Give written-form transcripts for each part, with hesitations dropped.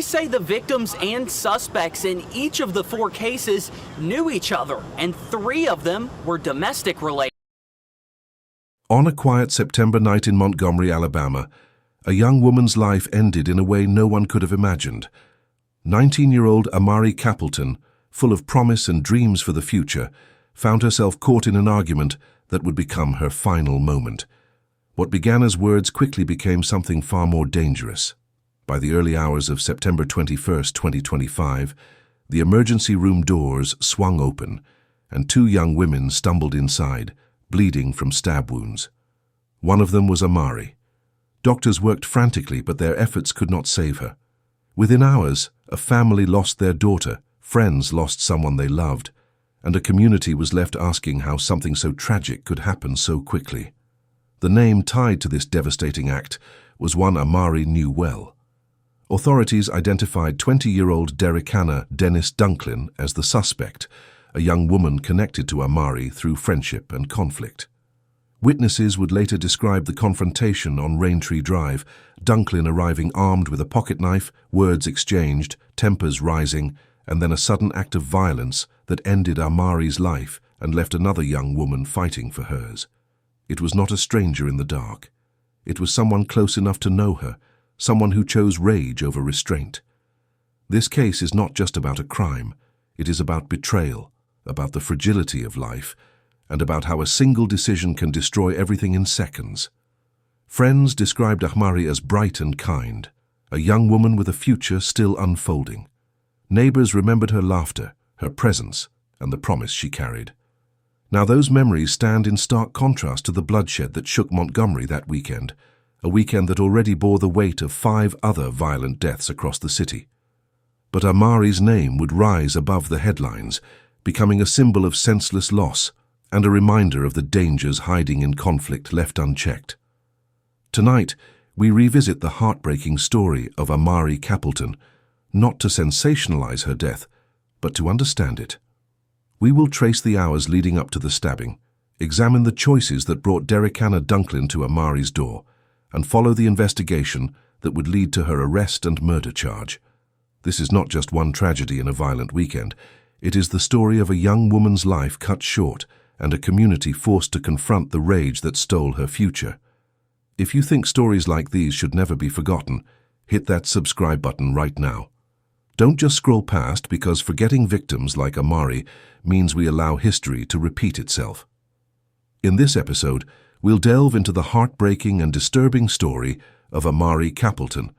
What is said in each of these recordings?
Police say the victims and suspects in each of the 4 cases knew each other, and 3 of them were domestic related. On a quiet September night in Montgomery, Alabama, a young woman's life ended in a way no one could have imagined. 19-year-old Ahmari Capelton, full of promise and dreams for the future, found herself caught in an argument that would become her final moment. What began as words quickly became something far more dangerous. By the early hours of September 21, 2025, the emergency room doors swung open, and 2 young women stumbled inside, bleeding from stab wounds. One of them was Ahmari. Doctors worked frantically, but their efforts could not save her. Within hours, a family lost their daughter, friends lost someone they loved, and a community was left asking how something so tragic could happen so quickly. The name tied to this devastating act was one Ahmari knew well. Authorities identified 20-year-old Derrickanna Denis Dunklin as the suspect, a young woman connected to Ahmari through friendship and conflict. Witnesses would later describe the confrontation on Raintree Drive, Dunklin arriving armed with a pocket knife, words exchanged, tempers rising, and then a sudden act of violence that ended Ahmari's life and left another young woman fighting for hers. It was not a stranger in the dark. It was someone close enough to know her, someone who chose rage over restraint. This case is not just about a crime. It is about betrayal, about the fragility of life, and about how a single decision can destroy everything in seconds. Friends described Ahmari as bright and kind, a young woman with a future still unfolding. Neighbors remembered her laughter, her presence, and the promise she carried. Now those memories stand in stark contrast to the bloodshed that shook Montgomery that weekend, a weekend that already bore the weight of 5 other violent deaths across the city. But Ahmari's name would rise above the headlines, becoming a symbol of senseless loss and a reminder of the dangers hiding in conflict left unchecked. Tonight, we revisit the heartbreaking story of Ahmari Capelton, not to sensationalize her death, but to understand it. We will trace the hours leading up to the stabbing, examine the choices that brought Derrickanna Dunklin to Ahmari's door, and follow the investigation that would lead to her arrest and murder charge. This is not just one tragedy in a violent weekend. It is the story of a young woman's life cut short and a community forced to confront the rage that stole her future. If you think stories like these should never be forgotten, hit that subscribe button right now. Don't just scroll past, because forgetting victims like Ahmari means we allow history to repeat itself. In this episode, we'll delve into the heartbreaking and disturbing story of Ahmari Capelton,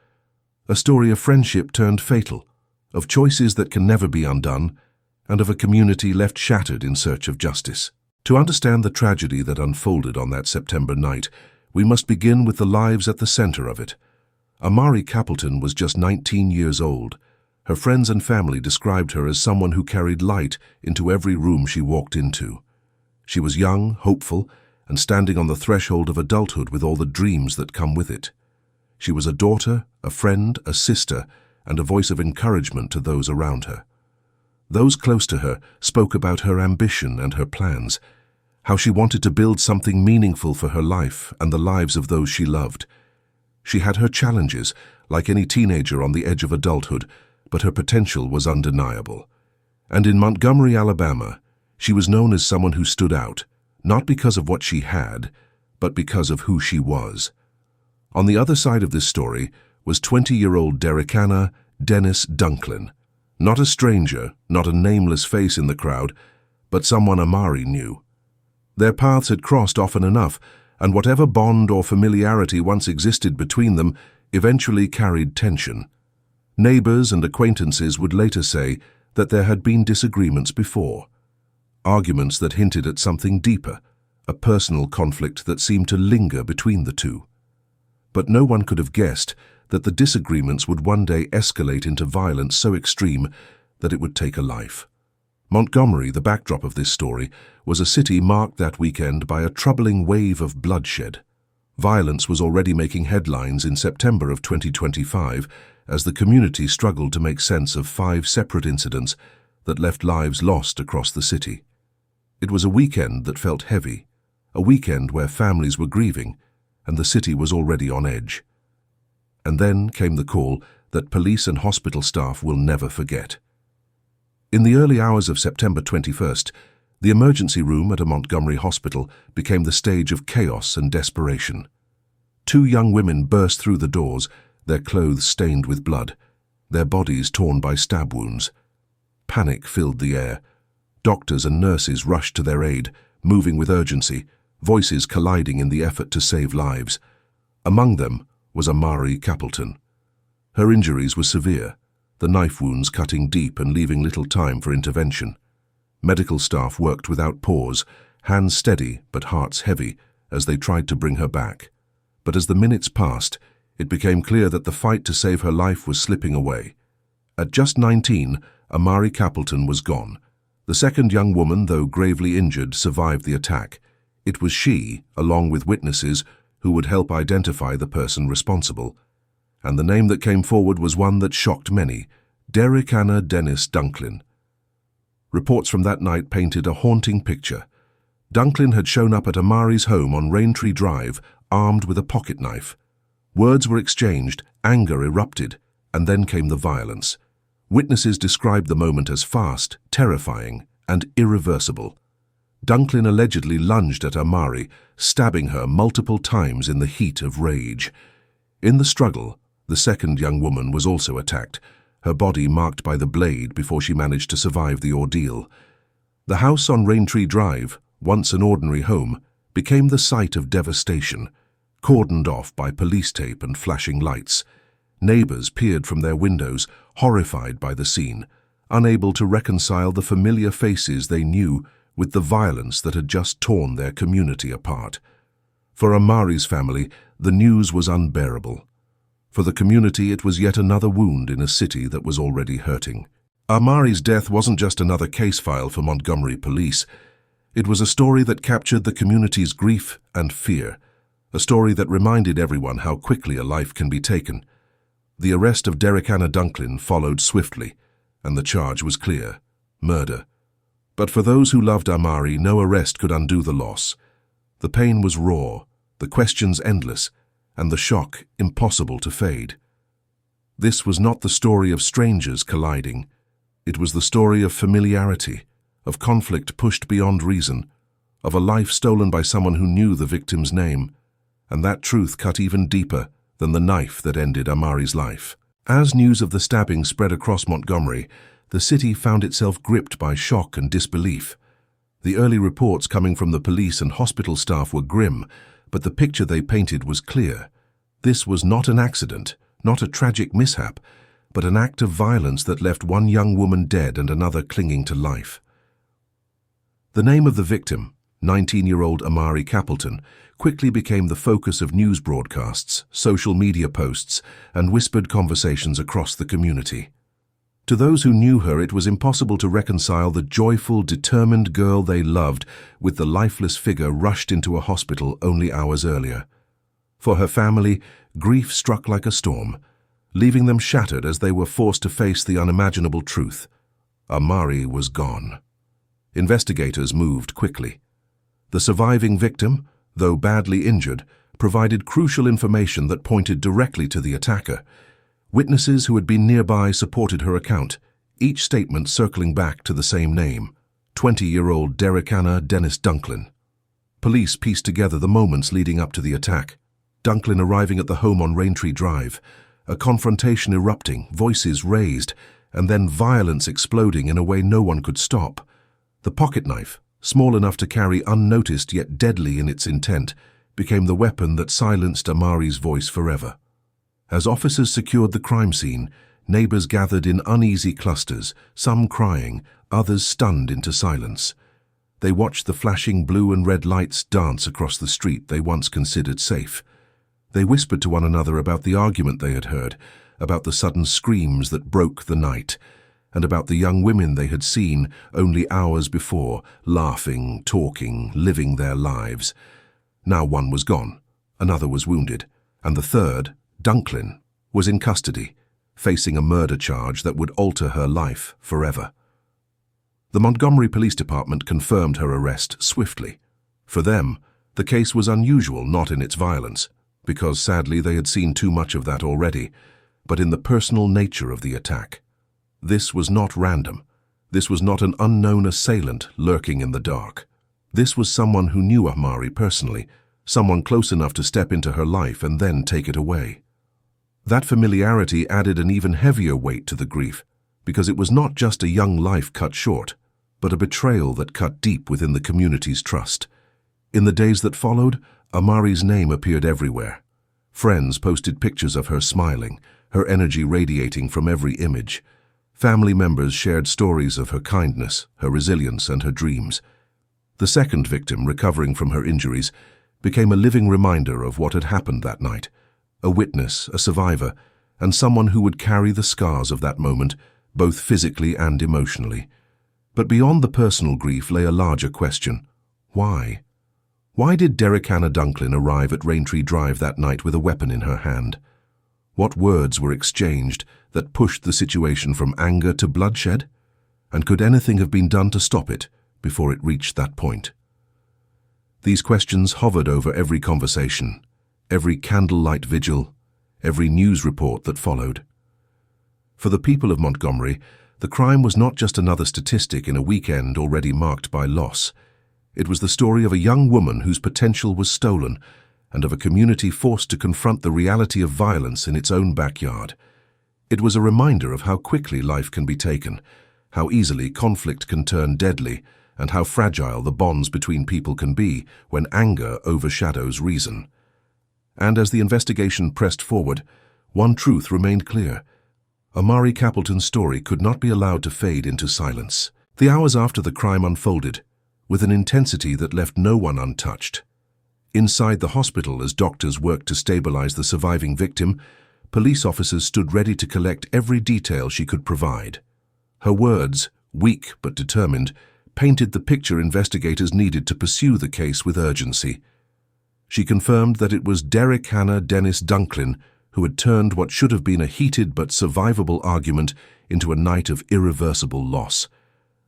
a story of friendship turned fatal, of choices that can never be undone, and of a community left shattered in search of justice. To understand the tragedy that unfolded on that September night, we must begin with the lives at the center of it. Ahmari Capelton was just 19 years old. Her friends and family described her as someone who carried light into every room she walked into. She was young, hopeful, and standing on the threshold of adulthood with all the dreams that come with it. She was a daughter, a friend, a sister, and a voice of encouragement to those around her. Those close to her spoke about her ambition and her plans, how she wanted to build something meaningful for her life and the lives of those she loved. She had her challenges, like any teenager on the edge of adulthood, but her potential was undeniable. And in Montgomery, Alabama, she was known as someone who stood out, not because of what she had, but because of who she was. On the other side of this story was 20-year-old Derrickanna Denis Dunklin, not a stranger, not a nameless face in the crowd, but someone Ahmari knew. Their paths had crossed often enough, and whatever bond or familiarity once existed between them eventually carried tension. Neighbors and acquaintances would later say that there had been disagreements before, arguments that hinted at something deeper, a personal conflict that seemed to linger between the two. But no one could have guessed that the disagreements would one day escalate into violence so extreme that it would take a life. Montgomery, the backdrop of this story, was a city marked that weekend by a troubling wave of bloodshed. Violence was already making headlines in September of 2025 as the community struggled to make sense of 5 separate incidents that left lives lost across the city. It was a weekend that felt heavy, a weekend where families were grieving, and the city was already on edge. And then came the call that police and hospital staff will never forget. In the early hours of September 21st, the emergency room at a Montgomery hospital became the stage of chaos and desperation. Two young women burst through the doors, their clothes stained with blood, their bodies torn by stab wounds. Panic filled the air. Doctors and nurses rushed to their aid, moving with urgency, voices colliding in the effort to save lives. Among them was Ahmari Capelton. Her injuries were severe, the knife wounds cutting deep and leaving little time for intervention. Medical staff worked without pause, hands steady but hearts heavy, as they tried to bring her back. But as the minutes passed, it became clear that the fight to save her life was slipping away. At just 19, Ahmari Capelton was gone. The second young woman, though gravely injured, survived the attack. It was she, along with witnesses, who would help identify the person responsible. And the name that came forward was one that shocked many: Derrickanna Denis Dunklin. Reports from that night painted a haunting picture. Dunklin had shown up at Ahmari's home on Raintree Drive, armed with a pocket knife. Words were exchanged, anger erupted, and then came the violence. Witnesses described the moment as fast, terrifying, and irreversible. Dunklin allegedly lunged at Ahmari, stabbing her multiple times in the heat of rage. In the struggle, the second young woman was also attacked, her body marked by the blade before she managed to survive the ordeal. The house on Raintree Drive, once an ordinary home, became the site of devastation, cordoned off by police tape and flashing lights. Neighbors peered from their windows, horrified by the scene, unable to reconcile the familiar faces they knew with the violence that had just torn their community apart. For Ahmari's family, the news was unbearable. For the community, it was yet another wound in a city that was already hurting. Ahmari's death wasn't just another case file for Montgomery police. It was a story that captured the community's grief and fear, a story that reminded everyone how quickly a life can be taken. The arrest of Derrickanna Dunklin followed swiftly, and the charge was clear: murder. But for those who loved Ahmari, no arrest could undo the loss. The pain was raw, the questions endless, and the shock impossible to fade. This was not the story of strangers colliding. It was the story of familiarity, of conflict pushed beyond reason, of a life stolen by someone who knew the victim's name, and that truth cut even deeper than the knife that ended Ahmari's life. As news of the stabbing spread across Montgomery, the city found itself gripped by shock and disbelief. The early reports coming from the police and hospital staff were grim, but the picture they painted was clear. This was not an accident, not a tragic mishap, but an act of violence that left one young woman dead and another clinging to life. The name of the victim, 19-year-old Ahmari Capelton, quickly became the focus of news broadcasts, social media posts, and whispered conversations across the community. To those who knew her, it was impossible to reconcile the joyful, determined girl they loved with the lifeless figure rushed into a hospital only hours earlier. For her family, grief struck like a storm, leaving them shattered as they were forced to face the unimaginable truth: Ahmari was gone. Investigators moved quickly. The surviving victim, though badly injured, provided crucial information that pointed directly to the attacker. Witnesses who had been nearby supported her account, each statement circling back to the same name: 20-year-old Derrickanna Denis Dunklin. Police pieced together the moments leading up to the attack. Dunklin arriving at the home on Raintree Drive, a confrontation erupting, voices raised, and then violence exploding in a way no one could stop. The pocket knife, small enough to carry unnoticed yet deadly in its intent, became the weapon that silenced Ahmari's voice forever. As officers secured the crime scene, neighbors gathered in uneasy clusters, some crying, others stunned into silence. They watched the flashing blue and red lights dance across the street they once considered safe. They whispered to one another about the argument they had heard, about the sudden screams that broke the night, and about the young women they had seen only hours before, laughing, talking, living their lives. Now one was gone, another was wounded, and the third, Dunklin, was in custody, facing a murder charge that would alter her life forever. The Montgomery Police Department confirmed her arrest swiftly. For them, the case was unusual not in its violence, because sadly they had seen too much of that already. but in the personal nature of the attack. This was not random. This was not an unknown assailant lurking in the dark. This was someone who knew Ahmari personally, someone close enough to step into her life and then take it away. That familiarity added an even heavier weight to the grief, because it was not just a young life cut short, but a betrayal that cut deep within the community's trust. In the days that followed, Ahmari's name appeared everywhere. Friends posted pictures of her smiling, her energy radiating from every image. Family members shared stories of her kindness, her resilience, and her dreams. The second victim, recovering from her injuries, became a living reminder of what had happened that night, a witness, a survivor, and someone who would carry the scars of that moment, both physically and emotionally. But beyond the personal grief lay a larger question. Why? Why did Derrickanna Dunklin arrive at Raintree Drive that night with a weapon in her hand? What words were exchanged that pushed the situation from anger to bloodshed? And could anything have been done to stop it before it reached that point? These questions hovered over every conversation, every candlelight vigil, every news report that followed. For the people of Montgomery, the crime was not just another statistic in a weekend already marked by loss. It was the story of a young woman whose potential was stolen, and of a community forced to confront the reality of violence in its own backyard. It was a reminder of how quickly life can be taken, how easily conflict can turn deadly, and how fragile the bonds between people can be when anger overshadows reason. And as the investigation pressed forward, one truth remained clear. Ahmari Capelton's story could not be allowed to fade into silence. The hours after the crime unfolded, with an intensity that left no one untouched. Inside the hospital, as doctors worked to stabilize the surviving victim, police officers stood ready to collect every detail she could provide. Her words, weak but determined, painted the picture investigators needed to pursue the case with urgency. She confirmed that it was Derrickanna Denis Dunklin who had turned what should have been a heated but survivable argument into a night of irreversible loss.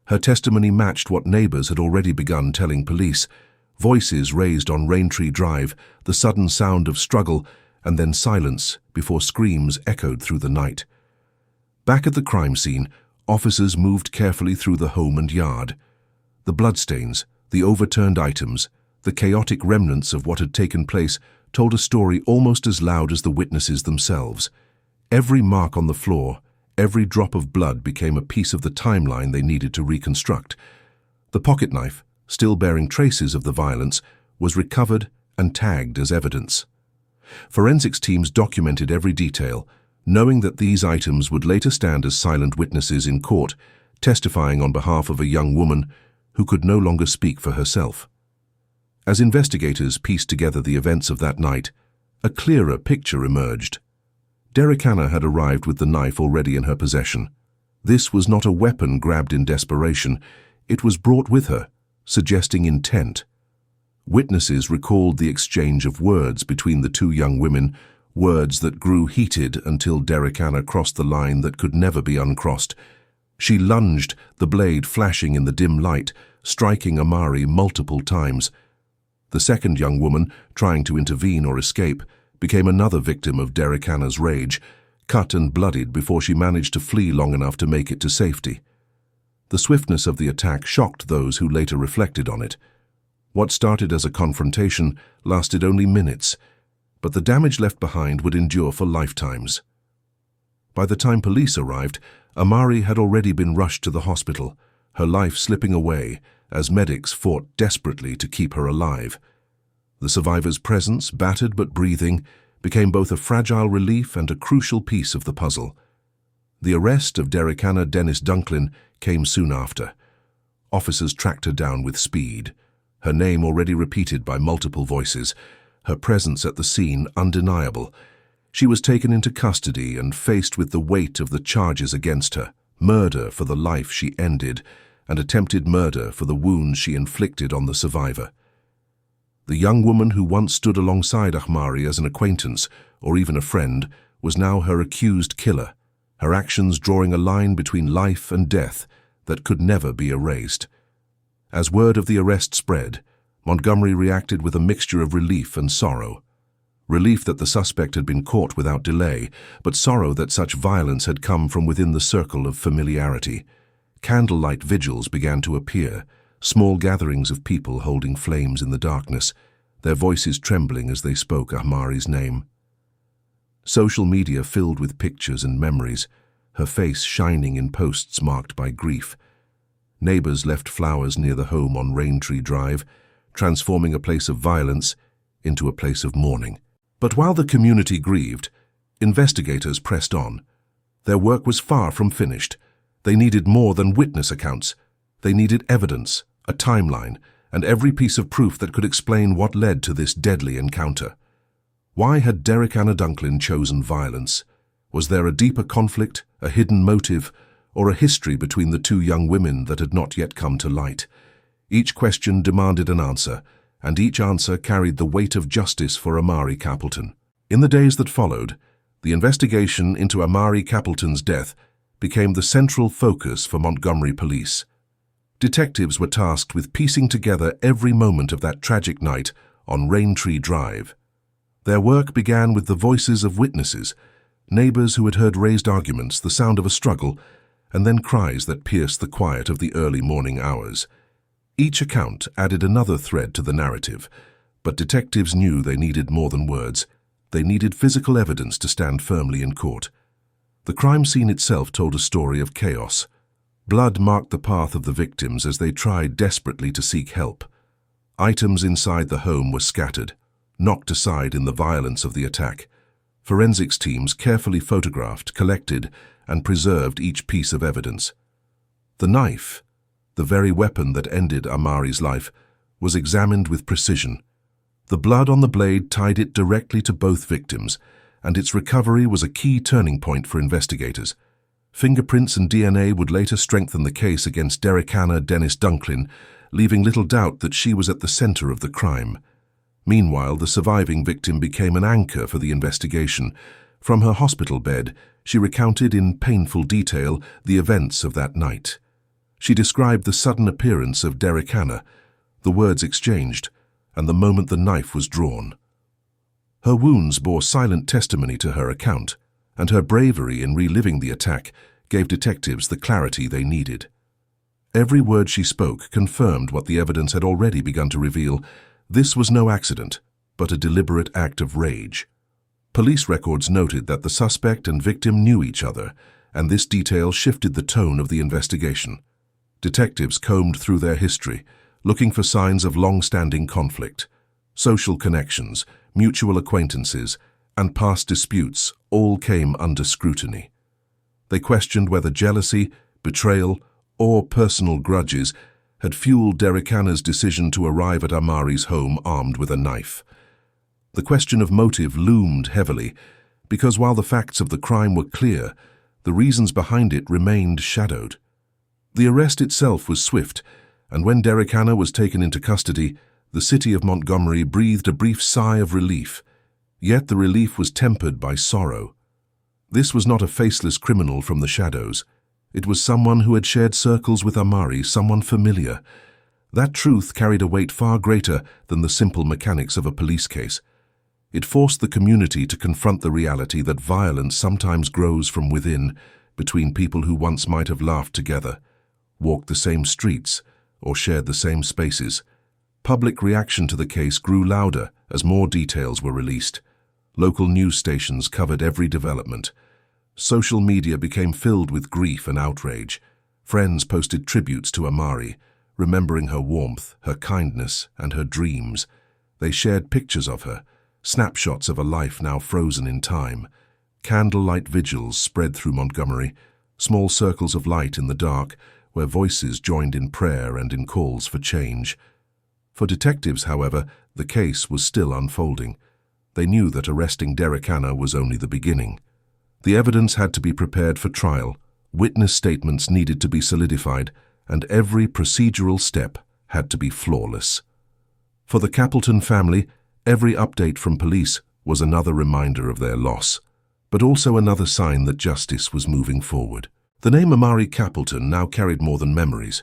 Her testimony matched what neighbors had already begun telling police. Voices raised on Raintree Drive, the sudden sound of struggle, and then silence before screams echoed through the night. Back at the crime scene, officers moved carefully through the home and yard. The bloodstains, the overturned items, the chaotic remnants of what had taken place told a story almost as loud as the witnesses themselves. Every mark on the floor, every drop of blood became a piece of the timeline they needed to reconstruct. The pocketknife, still bearing traces of the violence, was recovered and tagged as evidence. Forensics teams documented every detail, knowing that these items would later stand as silent witnesses in court, testifying on behalf of a young woman who could no longer speak for herself. As investigators pieced together the events of that night, a clearer picture emerged. Derrickanna had arrived with the knife already in her possession. This was not a weapon grabbed in desperation. It was brought with her, suggesting intent. Witnesses recalled the exchange of words between the two young women, words that grew heated until Derrickanna crossed the line that could never be uncrossed. She lunged, the blade flashing in the dim light, striking Ahmari multiple times. The second young woman, trying to intervene or escape, became another victim of Derrickanna's rage, cut and bloodied before she managed to flee long enough to make it to safety. The swiftness of the attack shocked those who later reflected on it. What started as a confrontation lasted only minutes, but the damage left behind would endure for lifetimes. By the time police arrived, Ahmari had already been rushed to the hospital, her life slipping away as medics fought desperately to keep her alive. The survivor's presence, battered but breathing, became both a fragile relief and a crucial piece of the puzzle. The arrest of Derrickanna Denis Dunklin came soon after. Officers tracked her down with speed, her name already repeated by multiple voices, her presence at the scene undeniable. She was taken into custody and faced with the weight of the charges against her, murder for the life she ended, and attempted murder for the wounds she inflicted on the survivor. The young woman who once stood alongside Ahmari as an acquaintance, or even a friend, was now her accused killer, her actions drawing a line between life and death that could never be erased. As word of the arrest spread, Montgomery reacted with a mixture of relief and sorrow. Relief that the suspect had been caught without delay, but sorrow that such violence had come from within the circle of familiarity. Candlelight vigils began to appear, small gatherings of people holding flames in the darkness, their voices trembling as they spoke Ahmari's name. Social media filled with pictures and memories, her face shining in posts marked by grief. Neighbors left flowers near the home on Raintree Drive, transforming a place of violence into a place of mourning. But while the community grieved, investigators pressed on. Their work was far from finished. They needed more than witness accounts. They needed evidence, a timeline, and every piece of proof that could explain what led to this deadly encounter. Why had Derrickanna Dunklin chosen violence? Was there a deeper conflict, a hidden motive, or a history between the two young women that had not yet come to light? Each question demanded an answer, and each answer carried the weight of justice for Ahmari Capelton. In the days that followed, the investigation into Ahmari Capelton's death became the central focus for Montgomery police. Detectives were tasked with piecing together every moment of that tragic night on Raintree Drive. Their work began with the voices of witnesses, neighbors who had heard raised arguments, the sound of a struggle, and then cries that pierced the quiet of the early morning hours. Each account added another thread to the narrative, but detectives knew they needed more than words. They needed physical evidence to stand firmly in court. The crime scene itself told a story of chaos. Blood marked the path of the victims as they tried desperately to seek help. Items inside the home were scattered, knocked aside in the violence of the attack. Forensics teams carefully photographed, collected, and preserved each piece of evidence. The knife, the very weapon that ended Ahmari's life, was examined with precision. The blood on the blade tied it directly to both victims, and its recovery was a key turning point for investigators. Fingerprints and DNA would later strengthen the case against Derrickanna Denis Dunklin, leaving little doubt that she was at the center of the crime. Meanwhile, the surviving victim became an anchor for the investigation. From her hospital bed, she recounted in painful detail the events of that night. She described the sudden appearance of Derrickanna, the words exchanged, and the moment the knife was drawn. Her wounds bore silent testimony to her account, and her bravery in reliving the attack gave detectives the clarity they needed. Every word she spoke confirmed what the evidence had already begun to reveal. This was no accident, but a deliberate act of rage. Police records noted that the suspect and victim knew each other, and this detail shifted the tone of the investigation. Detectives combed through their history, looking for signs of long-standing conflict. Social connections, mutual acquaintances, and past disputes all came under scrutiny. They questioned whether jealousy, betrayal, or personal grudges had fueled Derrickanna's decision to arrive at Ahmari's home armed with a knife. The question of motive loomed heavily, because while the facts of the crime were clear, the reasons behind it remained shadowed. The arrest itself was swift, and when Derrickanna was taken into custody, the city of Montgomery breathed a brief sigh of relief. Yet the relief was tempered by sorrow. This was not a faceless criminal from the shadows. It was someone who had shared circles with Ahmari, someone familiar. That truth carried a weight far greater than the simple mechanics of a police case. It forced the community to confront the reality that violence sometimes grows from within, between people who once might have laughed together, walked the same streets, or shared the same spaces. Public reaction to the case grew louder as more details were released. Local news stations covered every development. Social media became filled with grief and outrage. Friends posted tributes to Ahmari, remembering her warmth, her kindness, and her dreams. They shared pictures of her, snapshots of a life now frozen in time. Candlelight vigils spread through Montgomery, small circles of light in the dark, where voices joined in prayer and in calls for change. For detectives, however, the case was still unfolding. They knew that arresting Derrickanna was only the beginning. The evidence had to be prepared for trial, witness statements needed to be solidified, and every procedural step had to be flawless. For the Capleton family, every update from police was another reminder of their loss, but also another sign that justice was moving forward. The name Ahmari Capelton now carried more than memories.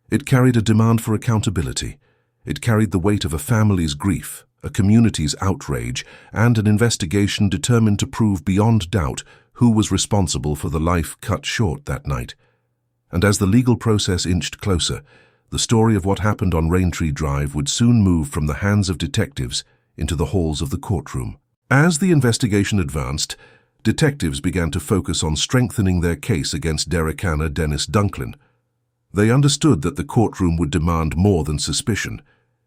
It carried a demand for accountability. It carried the weight of a family's grief, a community's outrage, and an investigation determined to prove beyond doubt who was responsible for the life cut short that night. And as the legal process inched closer, the story of what happened on Raintree Drive would soon move from the hands of detectives into the halls of the courtroom. As the investigation advanced, detectives began to focus on strengthening their case against Derrickanna Denis Dunklin. They understood that the courtroom would demand more than suspicion.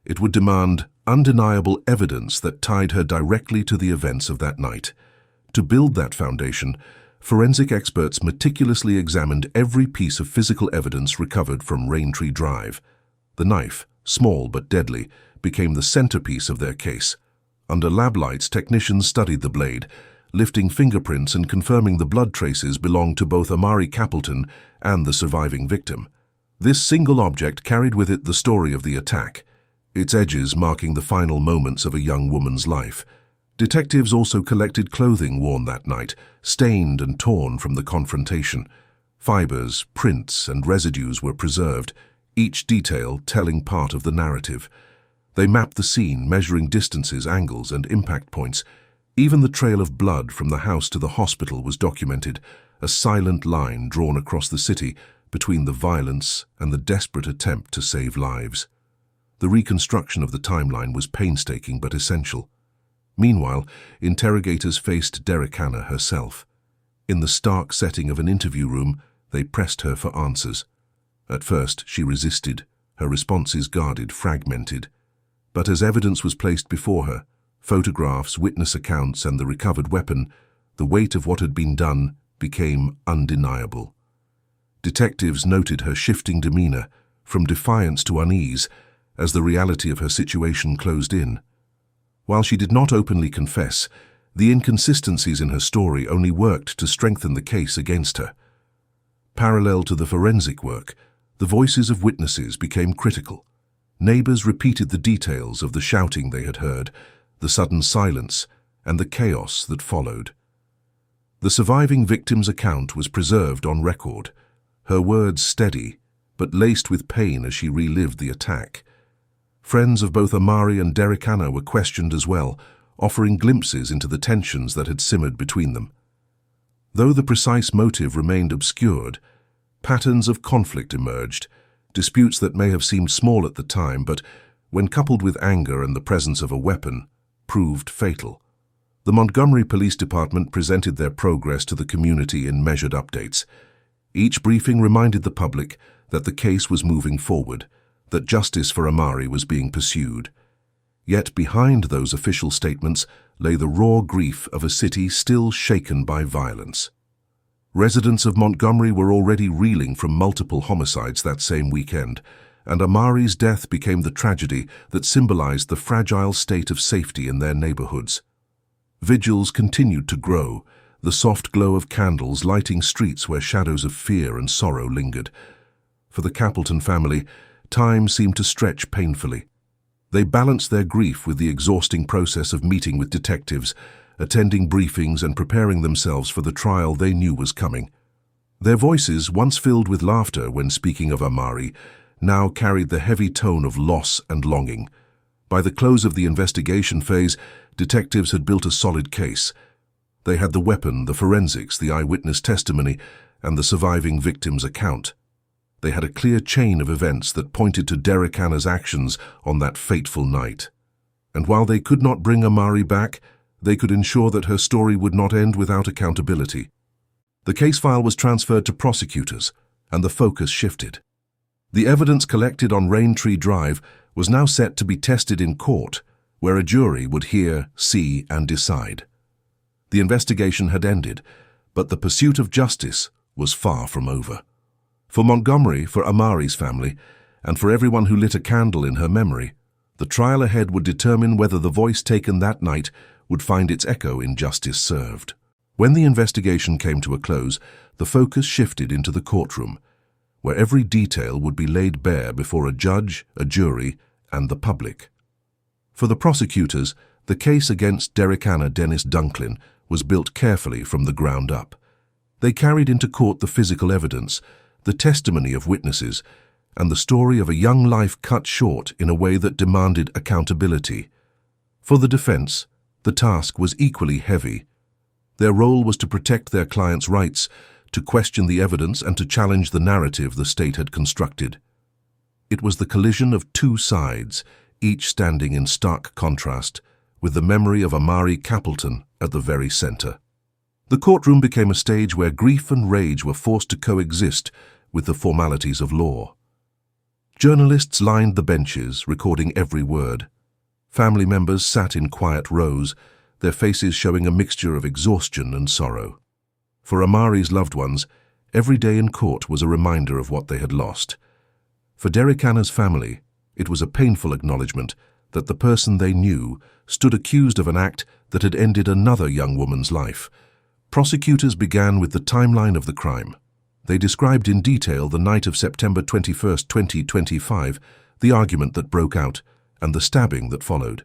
It would demand undeniable evidence that tied her directly to the events of that night. To build that foundation, forensic experts meticulously examined every piece of physical evidence recovered from Raintree Drive. The knife, small but deadly, became the centerpiece of their case. Under lab lights, technicians studied the blade, lifting fingerprints and confirming the blood traces belonged to both Ahmari Capelton and the surviving victim. This single object carried with it the story of the attack, its edges marking the final moments of a young woman's life. Detectives also collected clothing worn that night, stained and torn from the confrontation. Fibers, prints, and residues were preserved, each detail telling part of the narrative. They mapped the scene, measuring distances, angles, and impact points. Even the trail of blood from the house to the hospital was documented, a silent line drawn across the city between the violence and the desperate attempt to save lives. The reconstruction of the timeline was painstaking but essential. Meanwhile, interrogators faced Derrickanna herself. In the stark setting of an interview room, they pressed her for answers. At first, she resisted, her responses guarded, fragmented. But as evidence was placed before her, photographs, witness accounts, and the recovered weapon, the weight of what had been done became undeniable. Detectives noted her shifting demeanor, from defiance to unease, as the reality of her situation closed in. While she did not openly confess, the inconsistencies in her story only worked to strengthen the case against her. Parallel to the forensic work, the voices of witnesses became critical. Neighbors repeated the details of the shouting they had heard, the sudden silence, and the chaos that followed. The surviving victim's account was preserved on record, her words steady, but laced with pain as she relived the attack. Friends of both Ahmari and Derrickanna were questioned as well, offering glimpses into the tensions that had simmered between them. Though the precise motive remained obscured, patterns of conflict emerged, disputes that may have seemed small at the time, but, when coupled with anger and the presence of a weapon, proved fatal. The Montgomery Police Department presented their progress to the community in measured updates. Each briefing reminded the public that the case was moving forward, that justice for Ahmari was being pursued. Yet behind those official statements lay the raw grief of a city still shaken by violence. Residents of Montgomery were already reeling from multiple homicides that same weekend, and Ahmari's death became the tragedy that symbolized the fragile state of safety in their neighborhoods. Vigils continued to grow, the soft glow of candles lighting streets where shadows of fear and sorrow lingered. For the Capleton family, time seemed to stretch painfully. They balanced their grief with the exhausting process of meeting with detectives, attending briefings and preparing themselves for the trial they knew was coming. Their voices, once filled with laughter when speaking of Ahmari, now carried the heavy tone of loss and longing. By the close of the investigation phase, detectives had built a solid case. They had the weapon, the forensics, the eyewitness testimony, and the surviving victim's account. They had a clear chain of events that pointed to Derrickanna's actions on that fateful night. And while they could not bring Ahmari back, they could ensure that her story would not end without accountability. The case file was transferred to prosecutors, and the focus shifted. The evidence collected on Raintree Drive was now set to be tested in court, where a jury would hear, see, and decide. The investigation had ended, but the pursuit of justice was far from over. For Montgomery, for Ahmari's family, and for everyone who lit a candle in her memory, the trial ahead would determine whether the voice taken that night would find its echo in justice served. When the investigation came to a close, the focus shifted into the courtroom, where every detail would be laid bare before a judge, a jury, and the public. For the prosecutors, the case against Derrickanna Denis Dunklin was built carefully from the ground up. They carried into court the physical evidence, the testimony of witnesses, and the story of a young life cut short in a way that demanded accountability. For the defense, the task was equally heavy. Their role was to protect their clients' rights, to question the evidence, and to challenge the narrative the state had constructed. It was the collision of two sides, each standing in stark contrast, with the memory of Ahmari Capelton at the very center. The courtroom became a stage where grief and rage were forced to coexist with the formalities of law. Journalists lined the benches, recording every word. Family members sat in quiet rows, their faces showing a mixture of exhaustion and sorrow. For Ahmari's loved ones, every day in court was a reminder of what they had lost. For Derrickanna's family, it was a painful acknowledgement that the person they knew stood accused of an act that had ended another young woman's life. Prosecutors began with the timeline of the crime. They described in detail the night of September 21, 2025, the argument that broke out, and the stabbing that followed.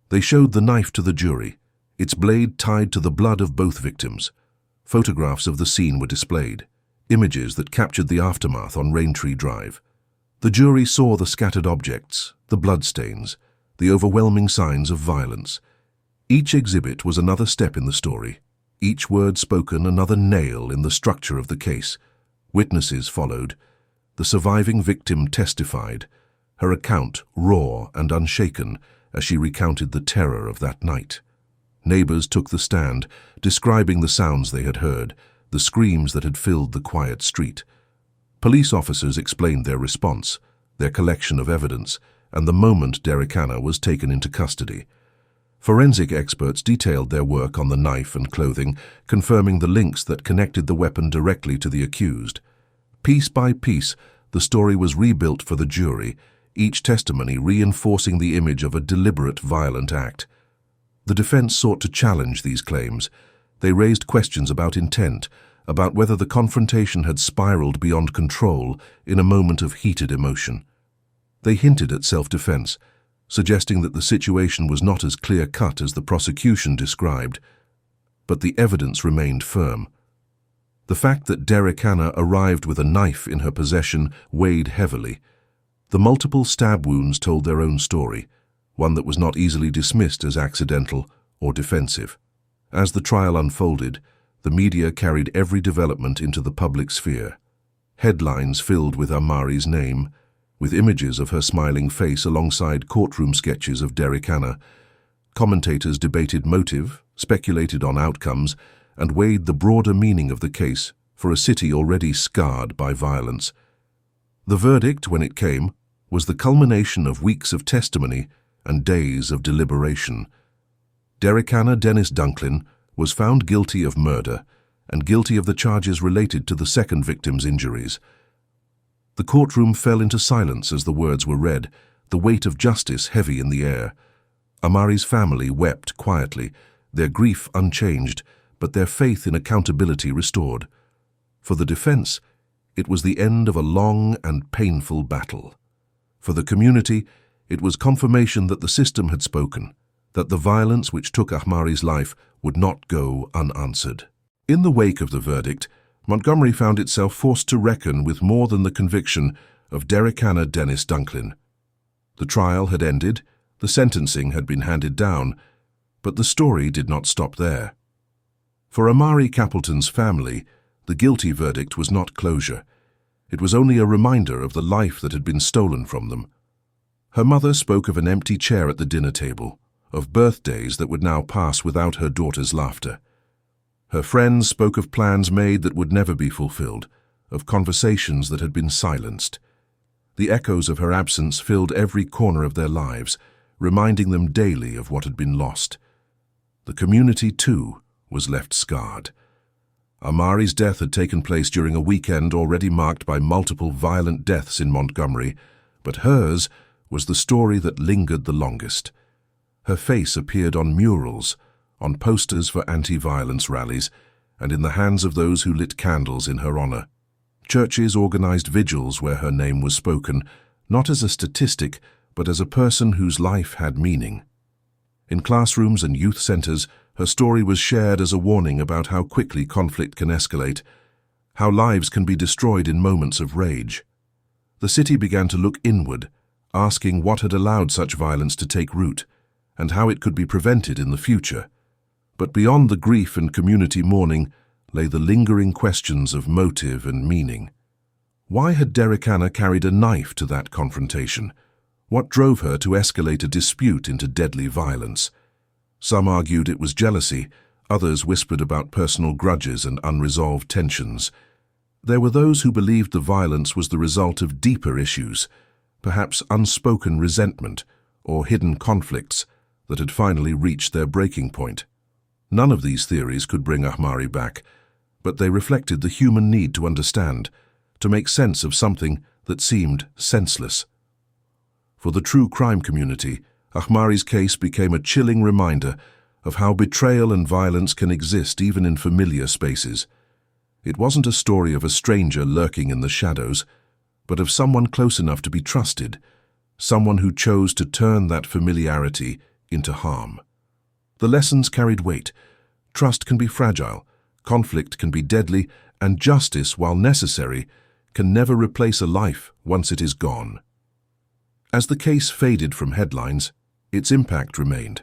They showed the knife to the jury, its blade tied to the blood of both victims. Photographs of the scene were displayed, images that captured the aftermath on Raintree Drive. The jury saw the scattered objects, the bloodstains, the overwhelming signs of violence. Each exhibit was another step in the story, each word spoken another nail in the structure of the case. Witnesses followed. The surviving victim testified, her account raw and unshaken as she recounted the terror of that night. Neighbors took the stand, describing the sounds they had heard, the screams that had filled the quiet street. Police officers explained their response, their collection of evidence, and the moment Derrickanna was taken into custody. Forensic experts detailed their work on the knife and clothing, confirming the links that connected the weapon directly to the accused. Piece by piece, the story was rebuilt for the jury, each testimony reinforcing the image of a deliberate, violent act. The defense sought to challenge these claims. They raised questions about intent, about whether the confrontation had spiraled beyond control in a moment of heated emotion. They hinted at self-defense, suggesting that the situation was not as clear-cut as the prosecution described, but the evidence remained firm. The fact that Derrickanna arrived with a knife in her possession weighed heavily. The multiple stab wounds told their own story, one that was not easily dismissed as accidental or defensive. As the trial unfolded, the media carried every development into the public sphere. Headlines filled with Ahmari's name, with images of her smiling face alongside courtroom sketches of Derrickanna. Commentators debated motive, speculated on outcomes, and weighed the broader meaning of the case for a city already scarred by violence. The verdict, when it came, was the culmination of weeks of testimony and days of deliberation. Derrickanna Denis Dunklin was found guilty of murder and guilty of the charges related to the second victim's injuries. The courtroom fell into silence as the words were read, the weight of justice heavy in the air. Ahmari's family wept quietly, their grief unchanged, but their faith in accountability restored. For the defense, it was the end of a long and painful battle. For the community, it was confirmation that the system had spoken, that the violence which took Ahmari's life would not go unanswered. In the wake of the verdict, Montgomery found itself forced to reckon with more than the conviction of Derrickanna Denis Dunklin. The trial had ended, the sentencing had been handed down, but the story did not stop there. For Ahmari Capelton's family, the guilty verdict was not closure. It was only a reminder of the life that had been stolen from them. Her mother spoke of an empty chair at the dinner table, of birthdays that would now pass without her daughter's laughter. Her friends spoke of plans made that would never be fulfilled, of conversations that had been silenced. The echoes of her absence filled every corner of their lives, reminding them daily of what had been lost. The community, too, was left scarred. Ahmari's death had taken place during a weekend already marked by multiple violent deaths in Montgomery, but hers was the story that lingered the longest. Her face appeared on murals, on posters for anti-violence rallies, and in the hands of those who lit candles in her honor. Churches organized vigils where her name was spoken, not as a statistic, but as a person whose life had meaning. In classrooms and youth centers, her story was shared as a warning about how quickly conflict can escalate, how lives can be destroyed in moments of rage. The city began to look inward, asking what had allowed such violence to take root, and how it could be prevented in the future. But beyond the grief and community mourning lay the lingering questions of motive and meaning. Why had Derrickanna carried a knife to that confrontation? What drove her to escalate a dispute into deadly violence? Some argued it was jealousy, others whispered about personal grudges and unresolved tensions. There were those who believed the violence was the result of deeper issues, perhaps unspoken resentment or hidden conflicts that had finally reached their breaking point. None of these theories could bring Ahmari back, but they reflected the human need to understand, to make sense of something that seemed senseless. For the true crime community, Ahmari's case became a chilling reminder of how betrayal and violence can exist even in familiar spaces. It wasn't a story of a stranger lurking in the shadows, but of someone close enough to be trusted, someone who chose to turn that familiarity into harm. The lessons carried weight. Trust can be fragile, conflict can be deadly, and justice, while necessary, can never replace a life once it is gone. As the case faded from headlines, its impact remained.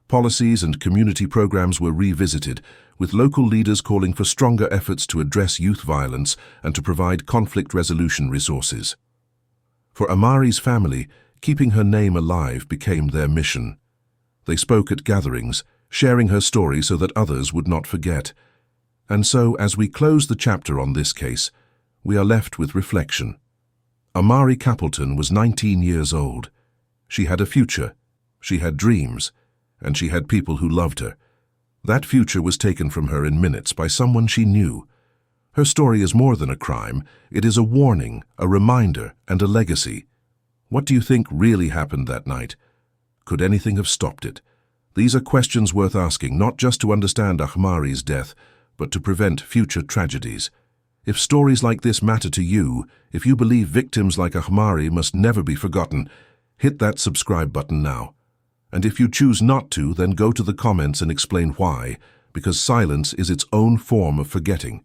Policies and community programs were revisited, with local leaders calling for stronger efforts to address youth violence and to provide conflict resolution resources. For Ahmari's family, keeping her name alive became their mission. They spoke at gatherings, sharing her story so that others would not forget. And so, as we close the chapter on this case, we are left with reflection. Ahmari Capelton was 19 years old. She had a future, she had dreams, and she had people who loved her. That future was taken from her in minutes by someone she knew. Her story is more than a crime. It is a warning, a reminder, and a legacy. What do you think really happened that night? Could anything have stopped it? These are questions worth asking, not just to understand Ahmari's death, but to prevent future tragedies. If stories like this matter to you, if you believe victims like Ahmari must never be forgotten, hit that subscribe button now. And if you choose not to, then go to the comments and explain why, because silence is its own form of forgetting.